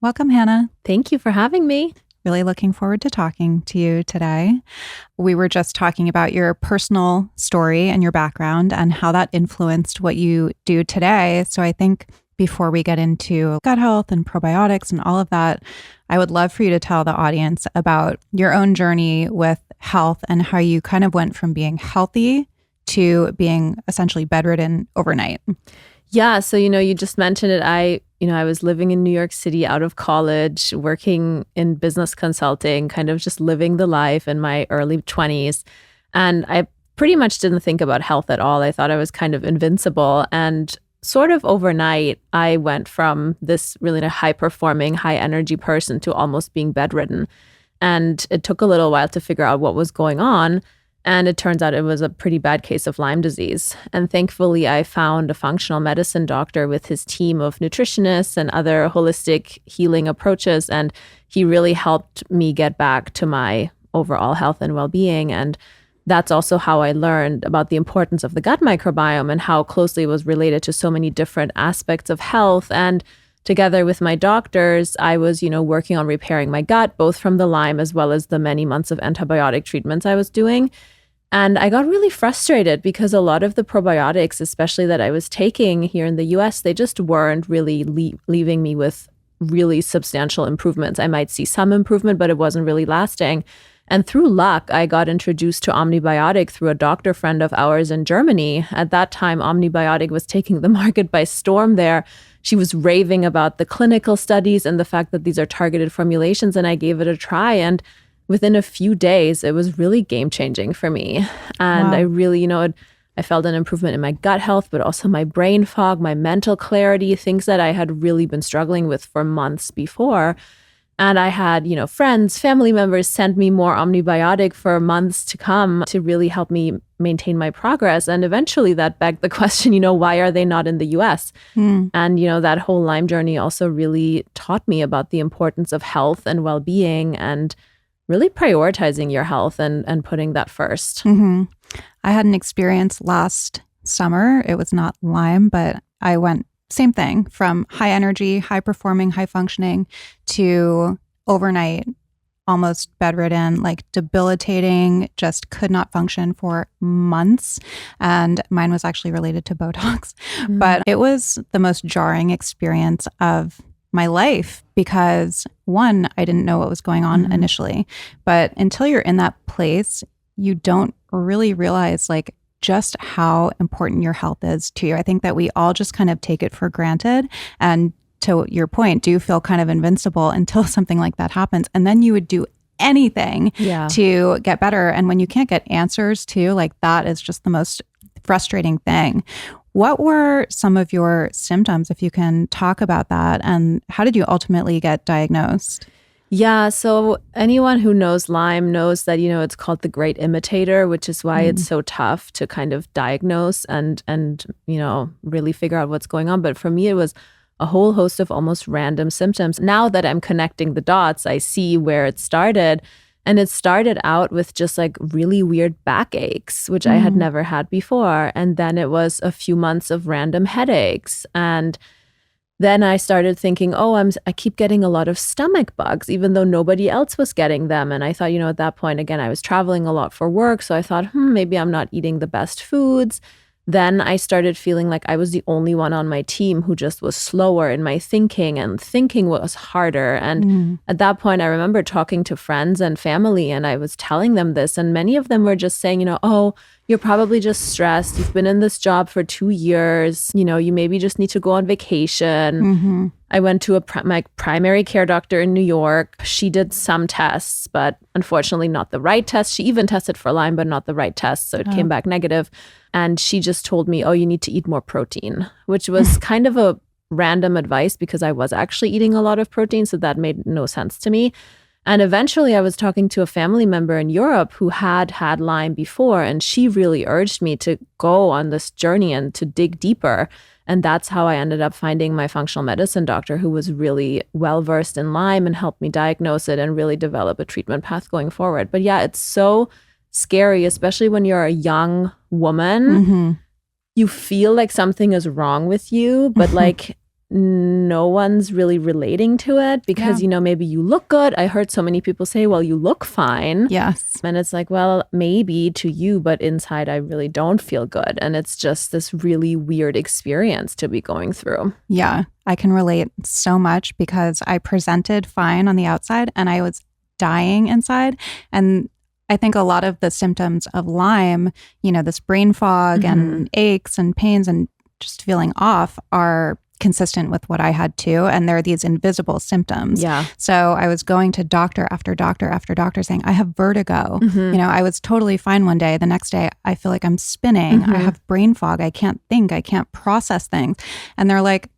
Welcome, Hannah. Thank you for having me. Really looking forward to talking to you today. We were just talking about your personal story and your background and how that influenced what you do today. So I think before we get into gut health and probiotics and all of that, I would love for you to tell the audience about your own journey with health and how you kind of went from being healthy to being essentially bedridden overnight. Yeah. So, you just mentioned it. I was living in New York City out of college, working in business consulting, kind of just living the life in my early 20s. And I pretty much didn't think about health at all. I thought I was kind of invincible. And sort of overnight, I went from this really high-performing, high-energy person to almost being bedridden. And it took a little while to figure out what was going on. And it turns out it was a pretty bad case of Lyme disease. And thankfully, I found a functional medicine doctor with his team of nutritionists and other holistic healing approaches. And he really helped me get back to my overall health and well-being. And that's also how I learned about the importance of the gut microbiome and how closely it was related to so many different aspects of health. And together with my doctors, I was, working on repairing my gut, both from the Lyme as well as the many months of antibiotic treatments I was doing. And I got really frustrated because a lot of the probiotics, especially that I was taking here in the US, they just weren't really leaving me with really substantial improvements. I might see some improvement, but it wasn't really lasting. And through luck, I got introduced to Omni-Biotic through a doctor friend of ours in Germany. At that time, Omni-Biotic was taking the market by storm there. She was raving about the clinical studies and the fact that these are targeted formulations, and I gave it a try. And within a few days, it was really game-changing for me. And wow. I really, I felt an improvement in my gut health, but also my brain fog, my mental clarity, things that I had really been struggling with for months before. And I had, friends, family members send me more Omnibiotic for months to come to really help me maintain my progress. And eventually that begged the question, why are they not in the US? And, that whole Lyme journey also really taught me about the importance of health and well-being and really prioritizing your health and putting that first. Mm-hmm. I had an experience last summer. It was not Lyme, but I went same thing from high energy, high performing, high functioning to overnight, almost bedridden, like debilitating, just could not function for months. And mine was actually related to Botox. But it was the most jarring experience of my life because one, I didn't know what was going on initially, but until you're in that place, you don't really realize like just how important your health is to you. I think that we all just kind of take it for granted. And to your point, do feel kind of invincible until something like that happens. And then you would do anything to get better. And when you can't get answers to, like that is just the most frustrating thing. What were some of your symptoms, if you can talk about that? And how did you ultimately get diagnosed? Yeah, so anyone who knows Lyme knows that, it's called the great imitator, which is why it's so tough to kind of diagnose and really figure out what's going on. But for me, it was a whole host of almost random symptoms. Now that I'm connecting the dots, I see where it started. And it started out with just like really weird backaches, which I had never had before. And then it was a few months of random headaches. And then I started thinking, I keep getting a lot of stomach bugs, even though nobody else was getting them. And I thought, at that point, again, I was traveling a lot for work. So I thought, maybe I'm not eating the best foods. Then I started feeling like I was the only one on my team who just was slower in my thinking, and thinking was harder. And at that point, I remember talking to friends and family, and I was telling them this. And many of them were just saying, you're probably just stressed. You've been in this job for 2 years. You maybe just need to go on vacation. I went to my primary care doctor in New York. She did some tests, but unfortunately not the right test. She even tested for Lyme, but not the right test. So it came back negative. And she just told me, you need to eat more protein, which was kind of a random advice because I was actually eating a lot of protein. So that made no sense to me. And eventually I was talking to a family member in Europe who had Lyme before, and she really urged me to go on this journey and to dig deeper. And that's how I ended up finding my functional medicine doctor, who was really well-versed in Lyme and helped me diagnose it and really develop a treatment path going forward. But yeah, it's so scary, especially when you're a young woman. You feel like something is wrong with you, but like no one's really relating to it because, maybe you look good. I heard so many people say, well, you look fine. Yes. And it's like, well, maybe to you, but inside I really don't feel good. And it's just this really weird experience to be going through. Yeah, I can relate so much because I presented fine on the outside and I was dying inside. And I think a lot of the symptoms of Lyme, this brain fog and aches and pains and just feeling off are consistent with what I had too. And there are these invisible symptoms. Yeah. So I was going to doctor after doctor after doctor saying, I have vertigo. I was totally fine one day. The next day, I feel like I'm spinning. I have brain fog. I can't think. I can't process things. And they're like,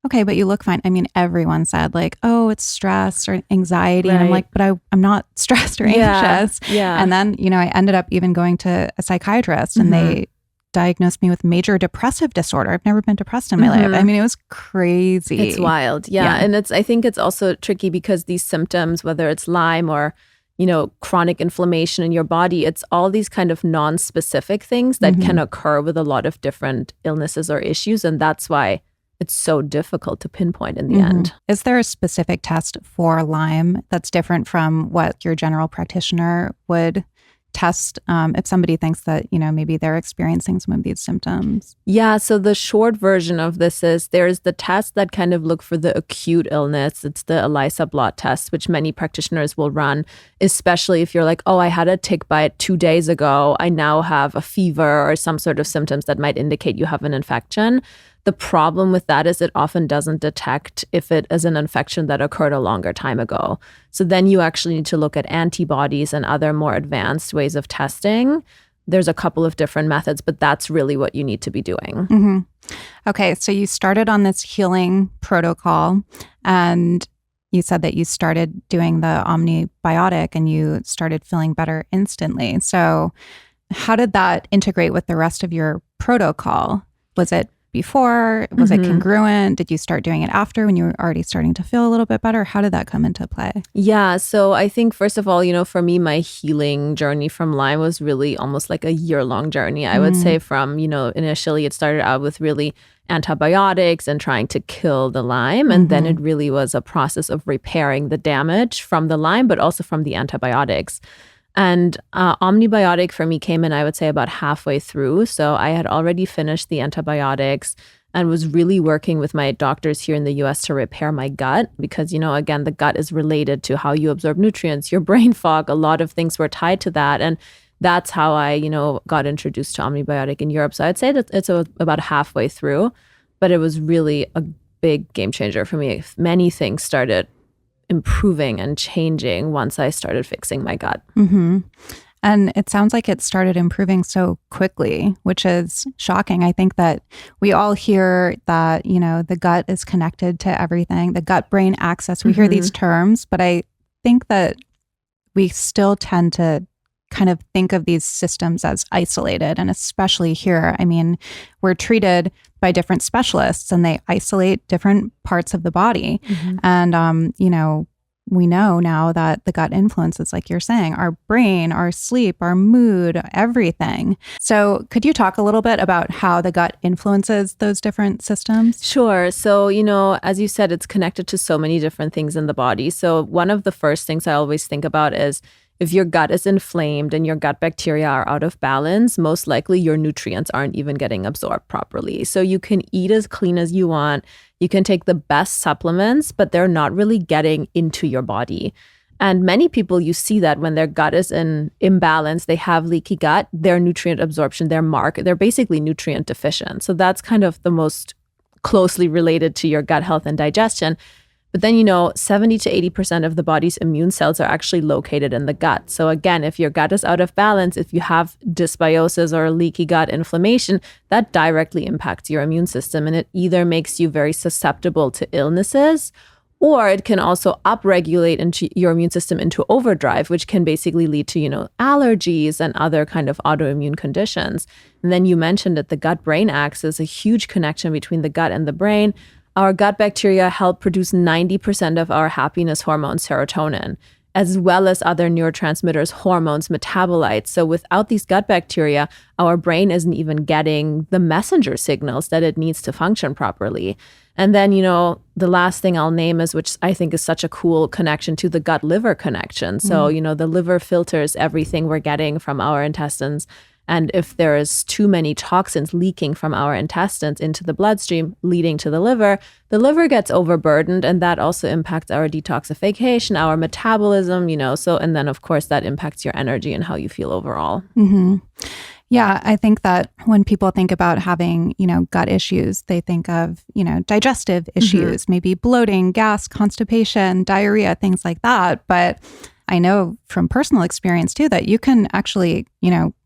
okay, but you look fine. I mean, everyone said like, oh, it's stress or anxiety. Right. And I'm like, but I'm not stressed or anxious. Yeah. And then, I ended up even going to a psychiatrist and they diagnosed me with major depressive disorder. I've never been depressed in my life. I mean, it was crazy. It's wild. Yeah. And I think it's also tricky because these symptoms, whether it's Lyme or, chronic inflammation in your body, it's all these kind of non-specific things that can occur with a lot of different illnesses or issues. And that's why it's so difficult to pinpoint in the end. Is there a specific test for Lyme that's different from what your general practitioner would test if somebody thinks that, maybe they're experiencing some of these symptoms? Yeah. So the short version of this is there's the test that kind of look for the acute illness. It's the ELISA blot test, which many practitioners will run, especially if you're like, oh, I had a tick bite 2 days ago. I now have a fever or some sort of symptoms that might indicate you have an infection. The problem with that is it often doesn't detect if it is an infection that occurred a longer time ago. So then you actually need to look at antibodies and other more advanced ways of testing. There's a couple of different methods, but that's really what you need to be doing. Okay, so you started on this healing protocol and you said that you started doing the Omni-Biotic and you started feeling better instantly. So how did that integrate with the rest of your protocol? Was it before? Was it congruent? Did you start doing it after when you were already starting to feel a little bit better? How did that come into play? Yeah. So I think, first of all, for me, my healing journey from Lyme was really almost like a year-long journey. I would say from, initially it started out with really antibiotics and trying to kill the Lyme. And then it really was a process of repairing the damage from the Lyme, but also from the antibiotics. And Omnibiotic for me came in, I would say, about halfway through. So I had already finished the antibiotics and was really working with my doctors here in the US to repair my gut because, again, the gut is related to how you absorb nutrients, your brain fog, a lot of things were tied to that. And that's how I, got introduced to Omnibiotic in Europe. So I'd say that it's about halfway through, but it was really a big game changer for me. Many things started improving and changing once I started fixing my gut. And it sounds like it started improving so quickly, which is shocking. I think that we all hear that, the gut is connected to everything, the gut-brain axis. We hear these terms, but I think that we still tend to kind of think of these systems as isolated. And especially here, I mean, we're treated by different specialists and they isolate different parts of the body. And, we know now that the gut influences, like you're saying, our brain, our sleep, our mood, everything. So could you talk a little bit about how the gut influences those different systems? Sure. So, as you said, it's connected to so many different things in the body. So one of the first things I always think about is if your gut is inflamed and your gut bacteria are out of balance, most likely your nutrients aren't even getting absorbed properly. So you can eat as clean as you want. You can take the best supplements, but they're not really getting into your body. And many people, you see that when their gut is in imbalance, they have leaky gut, their nutrient absorption, they're basically nutrient deficient. So that's kind of the most closely related to your gut health and digestion. But then, 70 to 80% of the body's immune cells are actually located in the gut. So again, if your gut is out of balance, if you have dysbiosis or leaky gut inflammation, that directly impacts your immune system. And it either makes you very susceptible to illnesses, or it can also upregulate into your immune system into overdrive, which can basically lead to, allergies and other kind of autoimmune conditions. And then you mentioned that the gut-brain axis, a huge connection between the gut and the brain. Our gut bacteria help produce 90% of our happiness hormone, serotonin. as well as other neurotransmitters, hormones, metabolites. So without these gut bacteria, our brain isn't even getting the messenger signals that it needs to function properly. And then, the last thing I'll name is, which I think is such a cool connection to the gut-liver connection. So, the liver filters everything we're getting from our intestines. And if there is too many toxins leaking from our intestines into the bloodstream, leading to the liver gets overburdened. And that also impacts our detoxification, our metabolism, and then of course that impacts your energy and how you feel overall. Mm-hmm. Yeah, I think that when people think about having, gut issues, they think of, digestive issues, maybe bloating, gas, constipation, diarrhea, things like that. But I know from personal experience too that you can actually,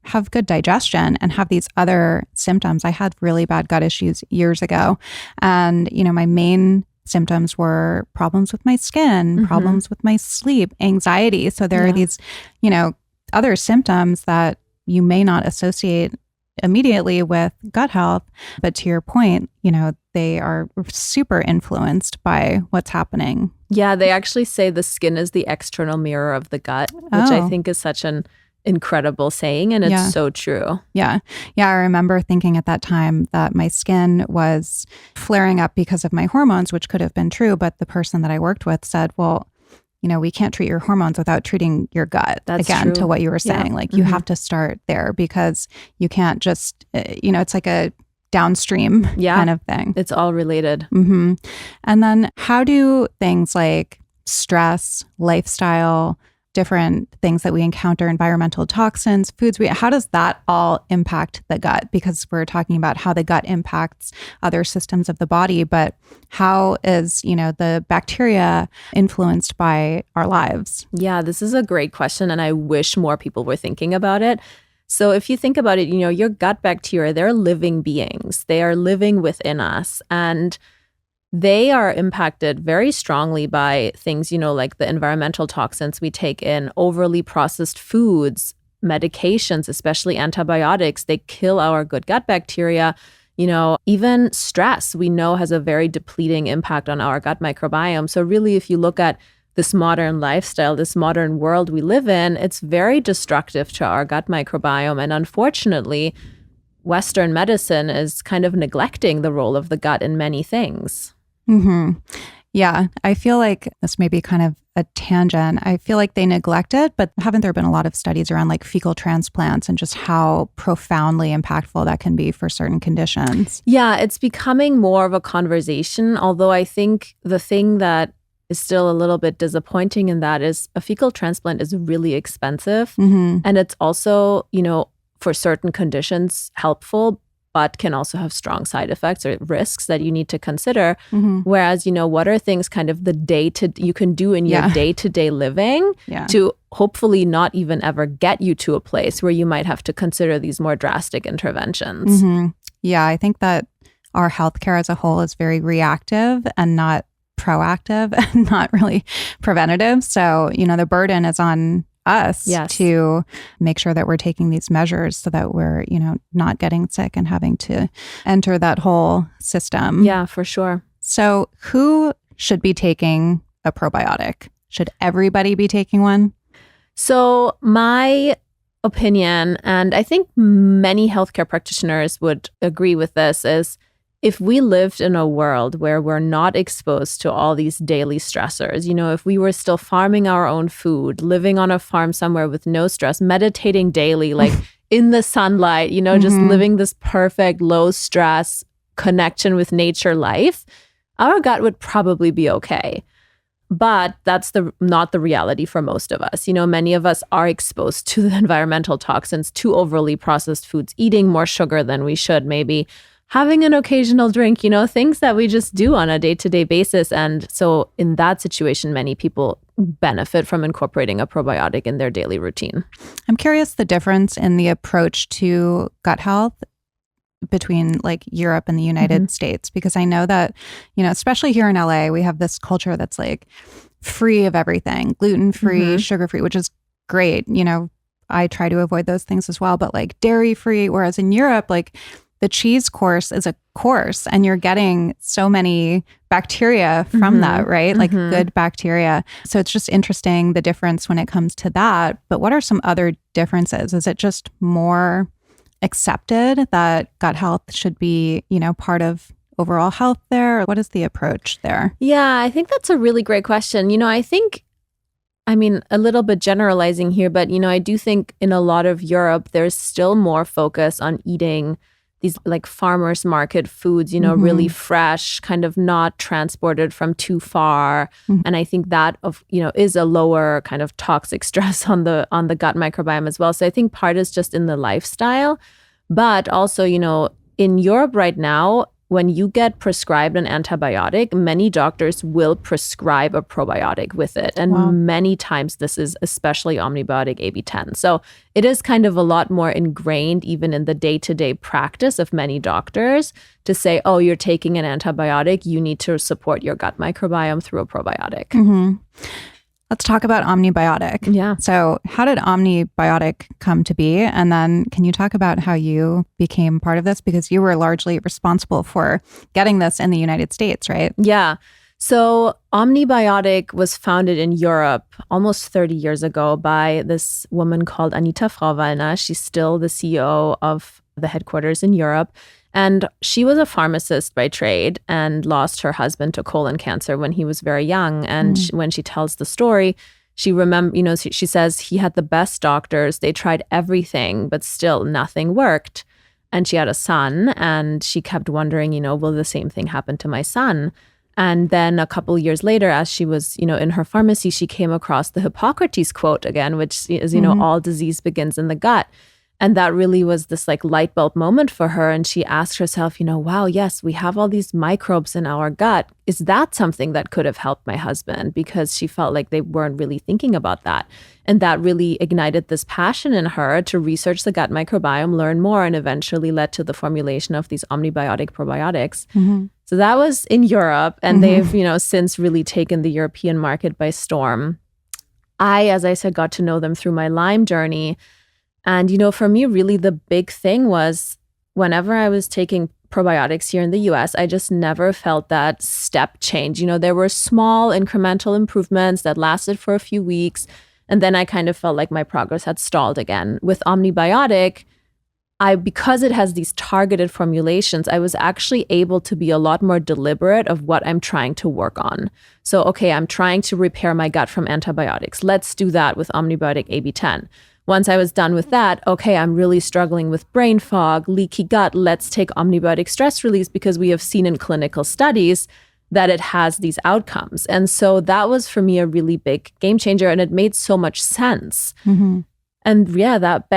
have good digestion and have these other symptoms. I had really bad gut issues years ago. And, my main symptoms were problems with my skin, problems with my sleep, anxiety. So there are these, other symptoms that you may not associate immediately with gut health. But to your point, they are super influenced by what's happening. Yeah, they actually say the skin is the external mirror of the gut, which I think is such an incredible saying. And it's so true. Yeah. Yeah. I remember thinking at that time that my skin was flaring up because of my hormones, which could have been true. But the person that I worked with said, well, we can't treat your hormones without treating your gut. That's again, true. To what you were saying. Like you have to start there because you can't just, it's like a downstream kind of thing. It's all related. Mm-hmm. And then how do things like stress, lifestyle, different things that we encounter, environmental toxins, foods, how does that all impact the gut? Because we're talking about how the gut impacts other systems of the body, but how is, the bacteria influenced by our lives? Yeah, this is a great question. And I wish more people were thinking about it. So if you think about it, your gut bacteria, they're living beings. They are living within us. And they are impacted very strongly by things, like the environmental toxins we take in, overly processed foods, medications, especially antibiotics. They kill our good gut bacteria. Even stress, we know, has a very depleting impact on our gut microbiome. So really, if you look at this modern lifestyle, this modern world we live in, it's very destructive to our gut microbiome. And unfortunately, Western medicine is kind of neglecting the role of the gut in many things. Mm-hmm. Yeah, I feel like this may be kind of a tangent. I feel like they neglect it, but haven't there been a lot of studies around like fecal transplants and just how profoundly impactful that can be for certain conditions? Yeah, it's becoming more of a conversation, although I think the thing that is still a little bit disappointing in that is a fecal transplant is really expensive. And it's also, for certain conditions helpful, but can also have strong side effects or risks that you need to consider. Whereas, what are things kind of you can do in your day-to-day living to hopefully not even ever get you to a place where you might have to consider these more drastic interventions. Yeah, I think that our healthcare as a whole is very reactive and not proactive and not really preventative. So, the burden is on us to make sure that we're taking these measures so that we're, not getting sick and having to enter that whole system. Yeah, for sure. So who should be taking a probiotic? Should everybody be taking one? So my opinion, and I think many healthcare practitioners would agree with this, is if we lived in a world where we're not exposed to all these daily stressors, if we were still farming our own food, living on a farm somewhere with no stress, meditating daily, like in the sunlight, just living this perfect low stress connection with nature life, our gut would probably be okay. But that's not the reality for most of us. Many of us are exposed to the environmental toxins, to overly processed foods, eating more sugar than we should, maybe having an occasional drink, things that we just do on a day-to-day basis. And so in that situation, many people benefit from incorporating a probiotic in their daily routine. I'm curious the difference in the approach to gut health between like Europe and the United States, because I know that, especially here in LA, we have this culture that's like free of everything, gluten-free, sugar-free, which is great. I try to avoid those things as well, but like dairy-free, whereas in Europe, like the cheese course is a course and you're getting so many bacteria from that, right? Like good bacteria. So it's just interesting the difference when it comes to that. But what are some other differences? Is it just more accepted that gut health should be, part of overall health there? Or what is the approach there? Yeah, I think that's a really great question. I mean, a little bit generalizing here, but, I do think in a lot of Europe, there's still more focus on eating these like farmers market foods, really fresh, kind of not transported from too far. And I think that is a lower kind of toxic stress on the gut microbiome as well. So I think part is just in the lifestyle, but also, in Europe right now, when you get prescribed an antibiotic, many doctors will prescribe a probiotic with it. And many times this is especially Omnibiotic AB10. So it is kind of a lot more ingrained even in the day-to-day practice of many doctors to say, oh, you're taking an antibiotic, you need to support your gut microbiome through a probiotic. Let's talk about Omnibiotic. Yeah. So how did Omnibiotic come to be? And then can you talk about how you became part of this? Because you were largely responsible for getting this in the United States, right? Yeah. So Omnibiotic was founded in Europe almost 30 years ago by this woman called Anita Frauwallner. She's still the CEO of the headquarters in Europe. And she was a pharmacist by trade and lost her husband to colon cancer when he was very young. And when she tells the story, she she says he had the best doctors. They tried everything, but still nothing worked. And she had a son and she kept wondering, will the same thing happen to my son? And then a couple of years later, as she was, in her pharmacy, she came across the Hippocrates quote again, which is, all disease begins in the gut. And that really was this like light bulb moment for her. And she asked herself, wow, yes, we have all these microbes in our gut. Is that something that could have helped my husband? Because she felt like they weren't really thinking about that. And that really ignited this passion in her to research the gut microbiome, learn more, and eventually led to the formulation of these Omnibiotic probiotics. So that was in Europe. And they've, since really taken the European market by storm. I, as I said, got to know them through my Lyme journey. And, for me, really the big thing was whenever I was taking probiotics here in the US, I just never felt that step change. There were small incremental improvements that lasted for a few weeks. And then I kind of felt like my progress had stalled again. With Omnibiotic, because it has these targeted formulations, I was actually able to be a lot more deliberate of what I'm trying to work on. So, okay, I'm trying to repair my gut from antibiotics. Let's do that with Omnibiotic AB10. Once I was done with that, okay, I'm really struggling with brain fog, leaky gut. Let's take Omnibiotic stress release because we have seen in clinical studies that it has these outcomes. And so that was for me a really big game changer, and it made so much sense. And yeah, that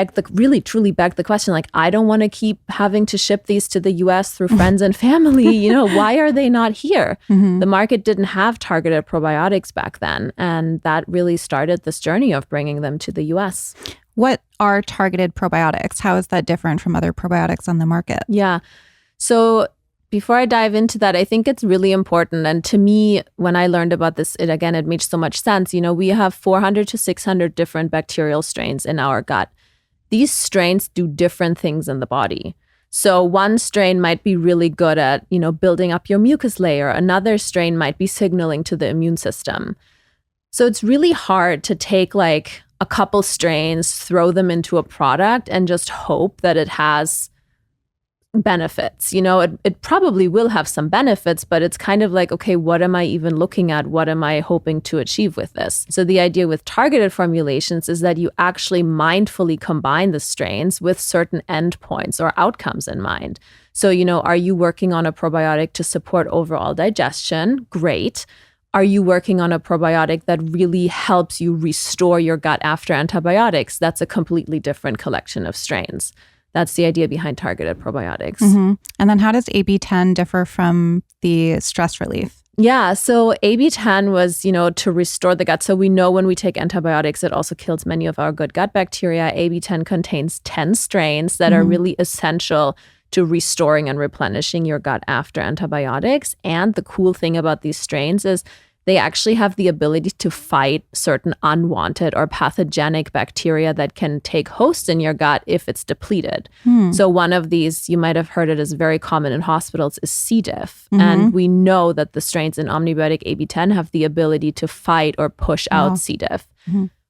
truly begged the question, like, I don't want to keep having to ship these to the US through friends and family. Why are they not here? The market didn't have targeted probiotics back then. And that really started this journey of bringing them to the US. What are targeted probiotics? How is that different from other probiotics on the market? Yeah. So before I dive into that, I think it's really important. And to me, when I learned about this, it made so much sense. We have 400 to 600 different bacterial strains in our gut. These strains do different things in the body. So one strain might be really good at, building up your mucus layer. Another strain might be signaling to the immune system. So it's really hard to take like a couple strains, throw them into a product and just hope that it has benefits. It probably will have some benefits, but it's kind of like, okay, what am I even looking at? What am I hoping to achieve with this? So the idea with targeted formulations is that you actually mindfully combine the strains with certain endpoints or outcomes in mind. So, are you working on a probiotic to support overall digestion? Great. Are you working on a probiotic that really helps you restore your gut after antibiotics? That's a completely different collection of strains. That's the idea behind targeted probiotics. And then how does AB10 differ from the stress relief? Yeah, so AB10 was, to restore the gut. So we know when we take antibiotics, it also kills many of our good gut bacteria. AB10 contains 10 strains that are really essential to restoring and replenishing your gut after antibiotics. And the cool thing about these strains is they actually have the ability to fight certain unwanted or pathogenic bacteria that can take host in your gut if it's depleted. So one of these, you might have heard it, is very common in hospitals, is C. diff. And we know that the strains in Omnibiotic AB10 have the ability to fight or push out C. diff.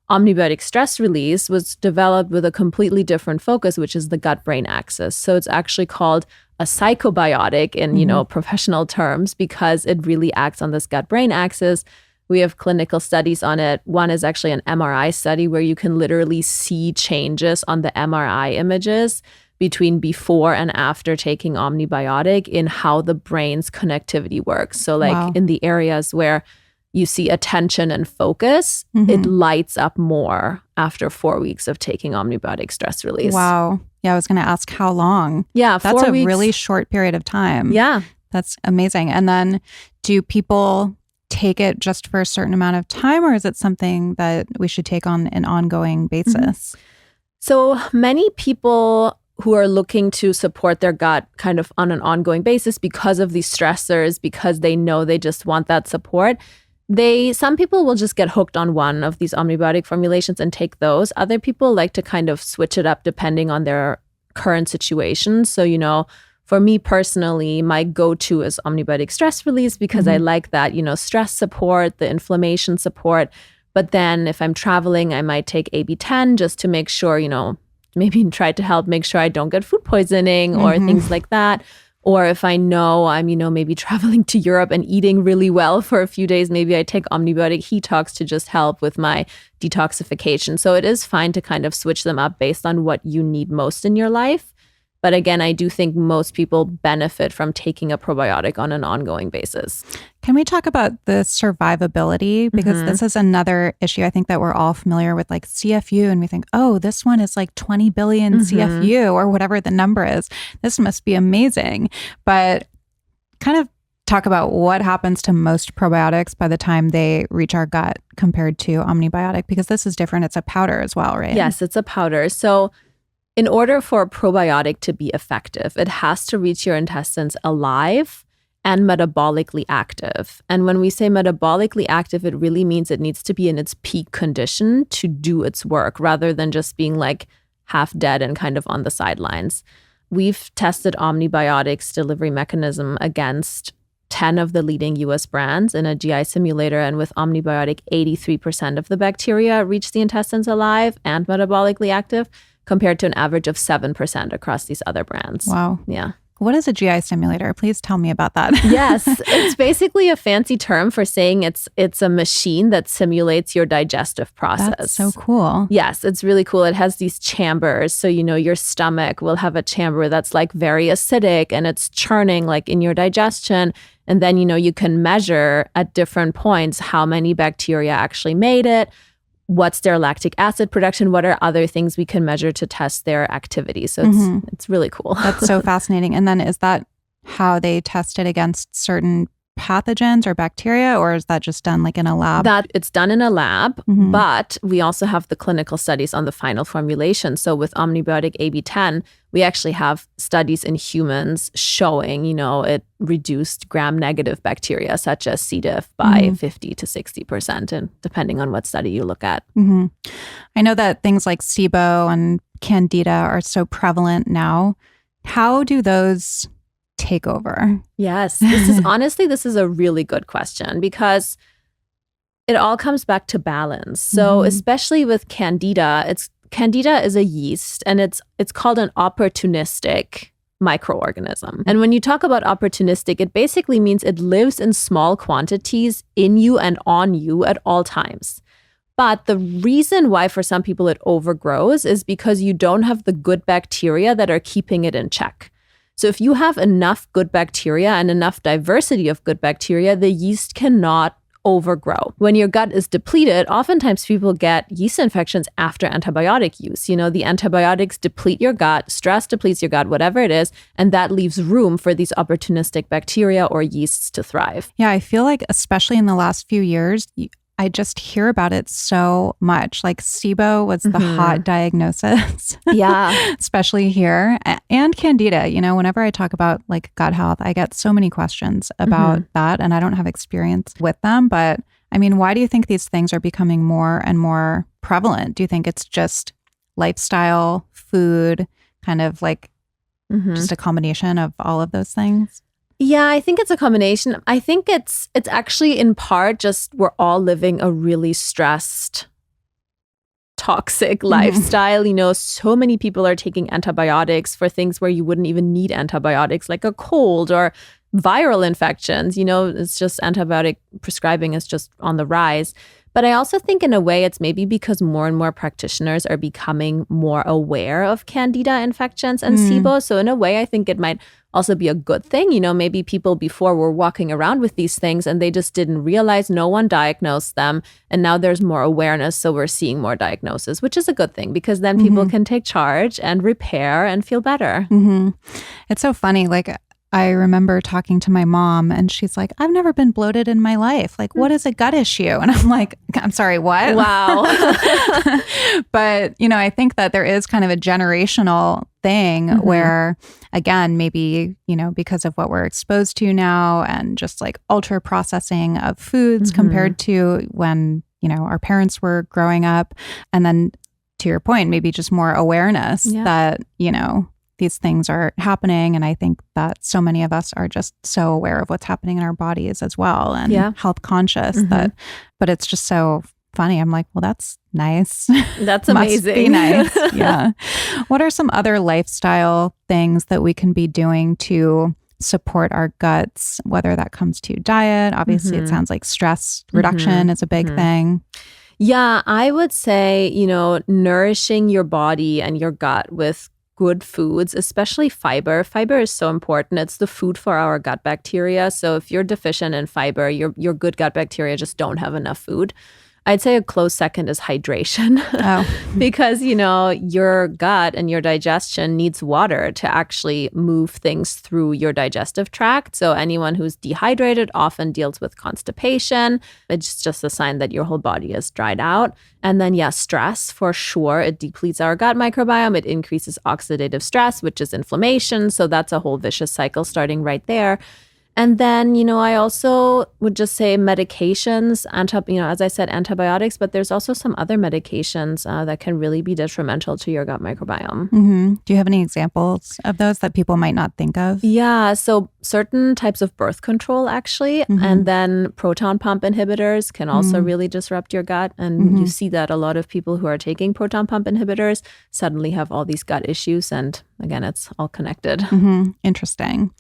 Omnibiotic stress release was developed with a completely different focus, which is the gut-brain axis. So it's actually called a psychobiotic in, professional terms, because it really acts on this gut-brain axis. We have clinical studies on it. One is actually an MRI study where you can literally see changes on the MRI images between before and after taking Omnibiotic in how the brain's connectivity works. So like in the areas where you see attention and focus, it lights up more after 4 weeks of taking Omnibiotic stress release. Wow. Yeah, I was going to ask how long. Yeah, that's 4 a weeks. really short period of time. Yeah. That's amazing. And then do people take it just for a certain amount of time, or is it something that we should take on an ongoing basis? So many people who are looking to support their gut kind of on an ongoing basis because of these stressors, because they know they just want that support, some people will just get hooked on one of these Omnibiotic formulations and take those. Other people like to kind of switch it up depending on their current situation. So, for me personally, my go-to is Omnibiotic stress release because I like that, stress support, the inflammation support. But then if I'm traveling, I might take AB10 just to make sure, maybe try to help make sure I don't get food poisoning or things like that. Or if I know I'm, maybe traveling to Europe and eating really well for a few days, maybe I take Omnibiotic Detox to just help with my detoxification. So it is fine to kind of switch them up based on what you need most in your life. But again, I do think most people benefit from taking a probiotic on an ongoing basis. Can we talk about the survivability? Because this is another issue I think that we're all familiar with, like CFU, and we think, oh, this one is like 20 billion CFU or whatever the number is. This must be amazing. But kind of talk about what happens to most probiotics by the time they reach our gut compared to Omnibiotic, because this is different. It's a powder as well, right? Yes, it's a powder. So in order for a probiotic to be effective, it has to reach your intestines alive and metabolically active. And when we say metabolically active, it really means it needs to be in its peak condition to do its work rather than just being like half dead and kind of on the sidelines. We've tested Omnibiotic's delivery mechanism against 10 of the leading US brands in a GI simulator. And with Omnibiotic, 83% of the bacteria reach the intestines alive and metabolically active, compared to an average of 7% across these other brands. Wow. Yeah. What is a GI stimulator? Please tell me about that. Yes. It's basically a fancy term for saying it's a machine that simulates your digestive process. That's so cool. Yes, it's really cool. It has these chambers. So, your stomach will have a chamber that's like very acidic and it's churning like in your digestion. And then, you can measure at different points how many bacteria actually made it. What's their lactic acid production? What are other things we can measure to test their activity? So it's really cool. That's so fascinating. And then is that how they test it against certain pathogens or bacteria, or is that just done like in a lab? That it's done in a lab, but we also have the clinical studies on the final formulation. So with Omnibiotic AB10, we actually have studies in humans showing, it reduced gram-negative bacteria such as C. diff by 50 to 60%, and depending on what study you look at. I know that things like Sibo and Candida are so prevalent now. How do those take over? Yes, this is a really good question because it all comes back to balance. So especially with Candida, Candida is a yeast and it's called an opportunistic microorganism. And when you talk about opportunistic, it basically means it lives in small quantities in you and on you at all times. But the reason why for some people it overgrows is because you don't have the good bacteria that are keeping it in check. So if you have enough good bacteria and enough diversity of good bacteria, the yeast cannot overgrow. When your gut is depleted, oftentimes people get yeast infections after antibiotic use. The antibiotics deplete your gut, stress depletes your gut, whatever it is, and that leaves room for these opportunistic bacteria or yeasts to thrive. Yeah, I feel like especially in the last few years, I just hear about it so much. Like Sibo was the hot diagnosis. Yeah. Especially here. And Candida. Whenever I talk about like gut health, I get so many questions about that. And I don't have experience with them. But I mean, why do you think these things are becoming more and more prevalent? Do you think it's just lifestyle, food, kind of like just a combination of all of those things? Yeah, I think it's a combination. I think it's actually in part just we're all living a really stressed, toxic lifestyle. You know, so many people are taking antibiotics for things where you wouldn't even need antibiotics, like a cold or viral infections. You know, it's just antibiotic prescribing is just on the rise. But I also think in a way it's maybe because more and more practitioners are becoming more aware of Candida infections and SIBO. So in a way, I think it might also be a good thing. You know, maybe people before were walking around with these things and they just didn't realize, no one diagnosed them. And now there's more awareness. So we're seeing more diagnosis, which is a good thing because then people can take charge and repair and feel better. It's so funny. Like, I remember talking to my mom and she's like, I've never been bloated in my life. Like, what is a gut issue? And I'm like, I'm sorry, what? Wow. But, you know, I think that there is kind of a generational thing where, again, maybe, you know, because of what we're exposed to now and just like ultra processing of foods compared to when, you know, our parents were growing up. And then to your point, maybe just more awareness that, you know, these things are happening. And I think that so many of us are just so aware of what's happening in our bodies as well and health conscious that, but it's just so funny. I'm like, well, that's nice. That's Must amazing. be nice. Yeah. What are some other lifestyle things that we can be doing to support our guts, whether that comes to diet? Obviously, it sounds like stress reduction is a big thing. Yeah, I would say, you know, nourishing your body and your gut with good foods, especially fiber. Fiber is so important. It's the food for our gut bacteria. So if you're deficient in fiber, your good gut bacteria just don't have enough food. I'd say a close second is hydration. Because, you know, your gut and your digestion needs water to actually move things through your digestive tract. So anyone who's dehydrated often deals with constipation. It's just a sign that your whole body is dried out. And then, stress for sure. It depletes our gut microbiome. It increases oxidative stress, which is inflammation. So that's a whole vicious cycle starting right there. And then, you know, I also would just say medications, as I said, antibiotics, but there's also some other medications that can really be detrimental to your gut microbiome. Do you have any examples of those that people might not think of? Yeah, so certain types of birth control, actually, and then proton pump inhibitors can also really disrupt your gut. And you see that a lot of people who are taking proton pump inhibitors suddenly have all these gut issues. And again, it's all connected. Interesting.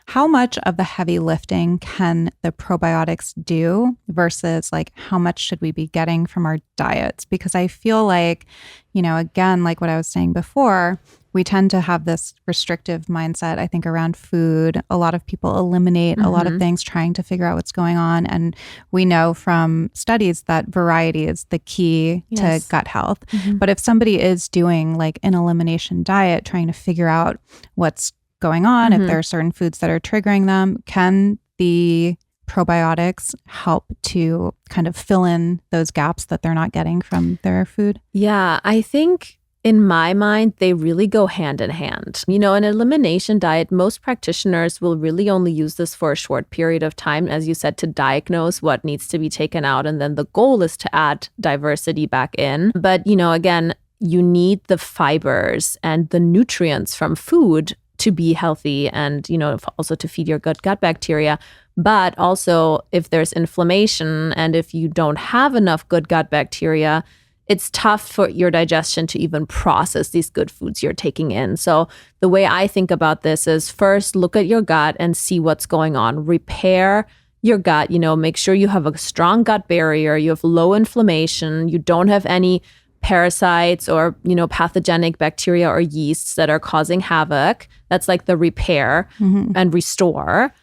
How much of the heavy lifting can the probiotics do versus like how much should we be getting from our diets? Because I feel like, you know, again, like what I was saying before, we tend to have this restrictive mindset, I think, around food. A lot of people eliminate a lot of things trying to figure out what's going on. And we know from studies that variety is the key to gut health. But if somebody is doing like an elimination diet, trying to figure out what's going on, if there are certain foods that are triggering them, can the probiotics help to kind of fill in those gaps that they're not getting from their food? Yeah, I think in my mind, they really go hand in hand. You know, an elimination diet, most practitioners will really only use this for a short period of time, as you said, to diagnose what needs to be taken out. And then the goal is to add diversity back in. But, you know, again, you need the fibers and the nutrients from food to be healthy and, you know, also to feed your gut bacteria. But also if there's inflammation and if you don't have enough good gut bacteria, it's tough for your digestion to even process these good foods you're taking in. So the way I think about this is first look at your gut and see what's going on. Repair your gut, you know, make sure you have a strong gut barrier, you have low inflammation, you don't have any parasites or, you know, pathogenic bacteria or yeasts that are causing havoc. That's like the repair and restore.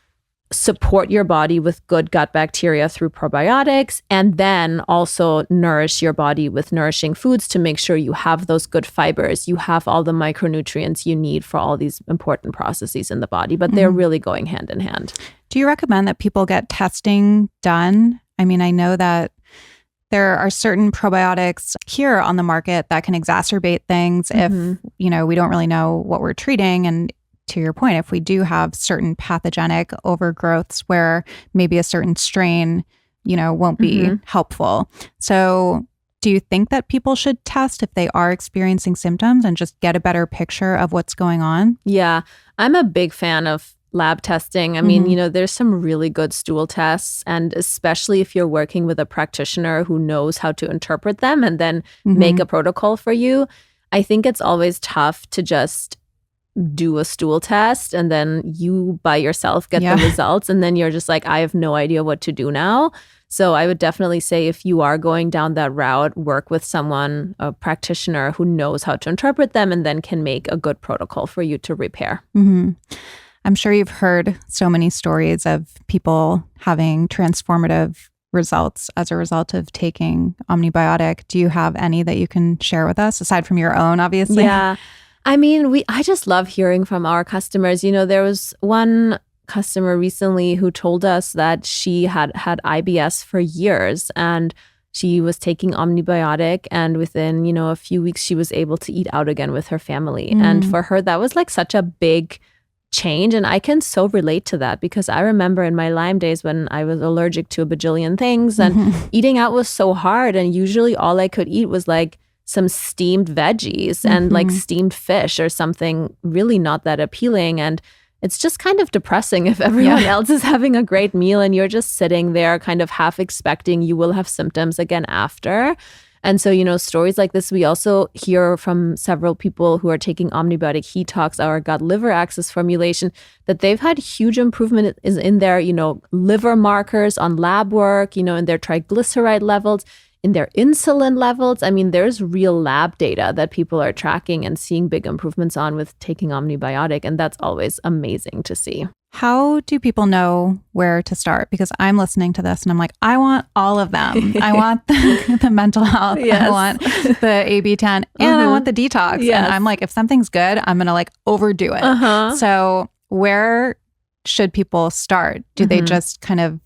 Support your body with good gut bacteria through probiotics, and then also nourish your body with nourishing foods to make sure you have those good fibers, you have all the micronutrients you need for all these important processes in the body, but they're really going hand in hand. Do you recommend that people get testing done? I mean, I know that there are certain probiotics here on the market that can exacerbate things if, you know, we don't really know what we're treating. And to your point, if we do have certain pathogenic overgrowths where maybe a certain strain won't be helpful. So do you think that people should test if they are experiencing symptoms and just get a better picture of what's going on? Yeah, I'm a big fan of lab testing. I mean, there's some really good stool tests, and especially if you're working with a practitioner who knows how to interpret them and then make a protocol for you. I think it's always tough to just do a stool test and then you by yourself get the results and then you're just like, I have no idea what to do now. So I would definitely say if you are going down that route, work with someone, a practitioner who knows how to interpret them and then can make a good protocol for you to repair. I'm sure you've heard so many stories of people having transformative results as a result of taking Omnibiotic. Do you have any that you can share with us aside from your own, obviously? Yeah. I mean, I just love hearing from our customers. There was one customer recently who told us that she had IBS for years and she was taking Omnibiotic, and within, a few weeks she was able to eat out again with her family. And for her, that was like such a big change. And I can so relate to that because I remember in my Lyme days when I was allergic to a bajillion things and eating out was so hard. And usually all I could eat was like some steamed veggies and like steamed fish or something really not that appealing. And it's just kind of depressing if everyone else is having a great meal and you're just sitting there kind of half expecting you will have symptoms again after. And so, stories like this, we also hear from several people who are taking Omnibiotic Detox, our gut liver axis formulation, that they've had huge improvement in their, liver markers on lab work, in their triglyceride levels, in their insulin levels. I mean, there's real lab data that people are tracking and seeing big improvements on with taking Omnibiotic. And that's always amazing to see. How do people know where to start? Because I'm listening to this and I'm like, I want all of them. I want the mental health. I want the AB10 and I want the detox. And I'm like, if something's good, I'm going to like overdo it. So where should people start? Do they just kind of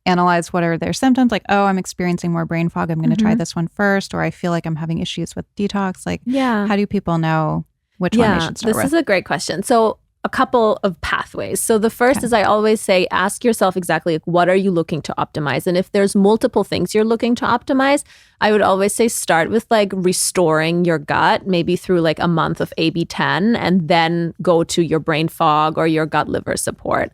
analyze what are their symptoms? Like, oh, I'm experiencing more brain fog. I'm going to try this one first. Or I feel like I'm having issues with detox. Like, how do people know which one they should start with? This is a great question. So a couple of pathways. So the first is I always say, ask yourself exactly like, what are you looking to optimize? And if there's multiple things you're looking to optimize, I would always say start with like restoring your gut, maybe through like a month of AB10, and then go to your brain fog or your gut liver support.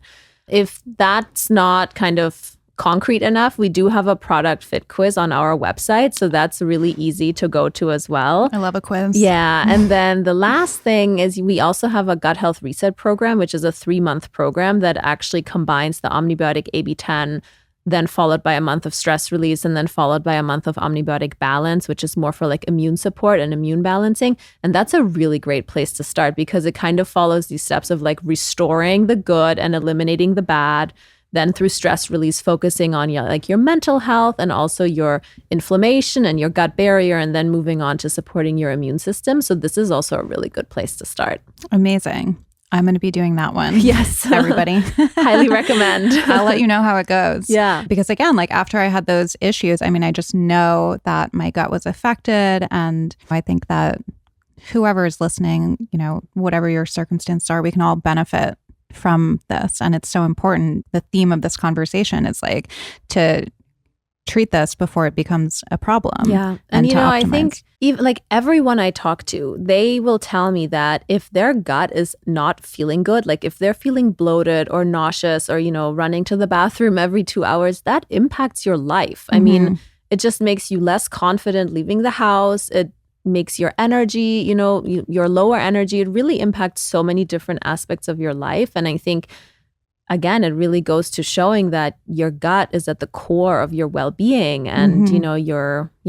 If that's not kind of concrete enough, we do have a product fit quiz on our website. So that's really easy to go to as well. I love a quiz. Yeah. And then the last thing is we also have a gut health reset program, which is a 3-month program that actually combines the Omnibiotic AB10, then followed by a month of stress release, and then followed by a month of Omnibiotic balance, which is more for like immune support and immune balancing. And that's a really great place to start because it kind of follows these steps of like restoring the good and eliminating the bad. Then through stress release, focusing on your mental health and also your inflammation and your gut barrier, and then moving on to supporting your immune system. So this is also a really good place to start. Amazing. I'm going to be doing that one. Yes. Everybody. Highly recommend. I'll let you know how it goes. Yeah. Because again, like after I had those issues, I mean, I just know that my gut was affected. And I think that whoever is listening, whatever your circumstances are, we can all benefit from this. And it's so important. The theme of this conversation is like to treat this before it becomes a problem. Yeah. And I think even like everyone I talk to, they will tell me that if their gut is not feeling good, like if they're feeling bloated or nauseous or, running to the bathroom every 2 hours, that impacts your life. I mean, it just makes you less confident leaving the house. It makes your energy, your lower energy. It really impacts so many different aspects of your life. And I think, again, it really goes to showing that your gut is at the core of your well-being and,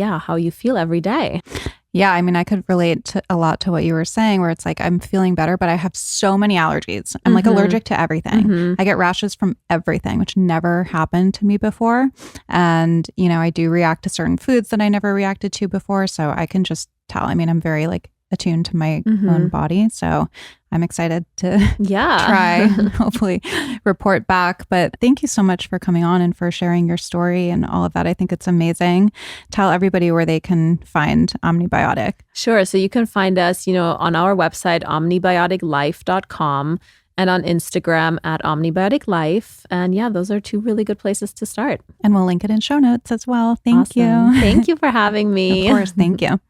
how you feel every day. Yeah, I mean, I could relate a lot to what you were saying, where it's like, I'm feeling better, but I have so many allergies. I'm like allergic to everything. I get rashes from everything, which never happened to me before. And, I do react to certain foods that I never reacted to before. So I can just tell. I mean, I'm very like attuned to my own body. So I'm excited to try and hopefully report back. But thank you so much for coming on and for sharing your story and all of that. I think it's amazing. Tell everybody where they can find Omnibiotic. Sure. So you can find us, on our website, omnibioticlife.com. and on Instagram at Omnibiotic Life. And yeah, those are 2 really good places to start. And we'll link it in show notes as well. Thank Awesome. you. Thank you for having me. Of course. Thank you.